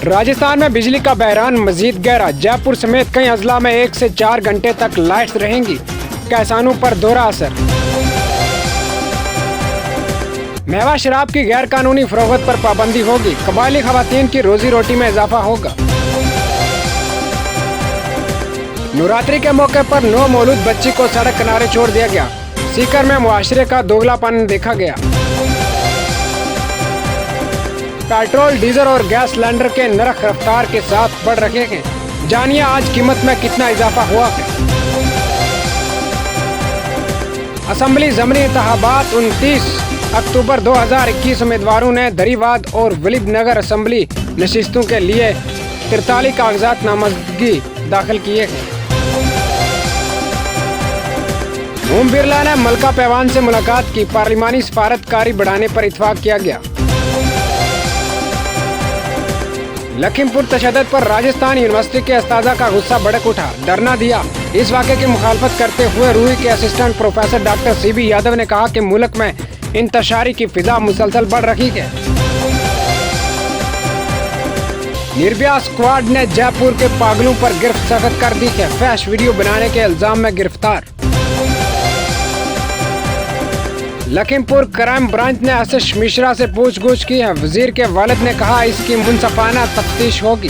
राजस्थान में बिजली का बहरान मजीद गहरा। जयपुर समेत कई अजला में 1 से 4 घंटे तक लाइट्स रहेंगी। किसानों पर दोहरा असर। मेवा शराब की गैर कानूनी फरोख्त पर पाबंदी होगी। कबायली खवातीन की रोजी रोटी में इजाफा होगा। नवरात्रि के मौके पर 9 मौलूद बच्ची को सड़क किनारे छोड़ दिया गया। सीकर में मुआशरे का दोगलापन देखा गया। पेट्रोल, डीजल और गैस सिलेंडर के नरख रफ्तार के साथ बढ़ रहे हैं। जानिए आज कीमत में कितना इजाफा हुआ है। असेंबली ज़मनी इंतखाबात 29 अक्टूबर 2021 उम्मीदवारों ने दरीवाद और वलीद नगर असेंबली नशिस्तों के लिए 43 कागजात नामजदगी दाखिल किए हैं। ओम बिरला ने मलका पैवान से मुलाकात की। पार्लिमानी सफारतकारी बढ़ाने पर इत्फाक किया गया। लखीमपुर तशद्दुद पर राजस्थान यूनिवर्सिटी के अस्ताजा का गुस्सा भड़क उठा, डरना दिया। इस वाक़े की मुखालफत करते हुए रूई के assistant professor doctor CB Yadav ने कहा कि मुल्क में इंतशारी की फिजा मुसलसल बढ़ रही है। निर्भया स्क्वाड ने जयपुर के पागलों पर गिरफ्त सख्त कर दी है। फैश वीडियो बनाने के इल्जाम में गिरफ्तार। लखीमपुर क्राइम ब्रांच ने आशीष मिश्रा से पूछगछ की है। वजीर के वालिद ने कहा इसकी मुनसफाना तफ्तीश होगी।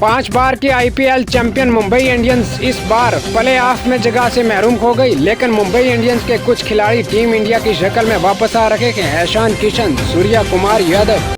5 बार की IPL चैंपियन मुंबई इंडियंस इस बार प्ले ऑफ में जगह से महरूम हो गई, लेकिन मुंबई इंडियंस के कुछ खिलाड़ी टीम इंडिया की शक्ल में वापस आ रहे हैं। ईशान किशन, सूर्या कुमार यादव।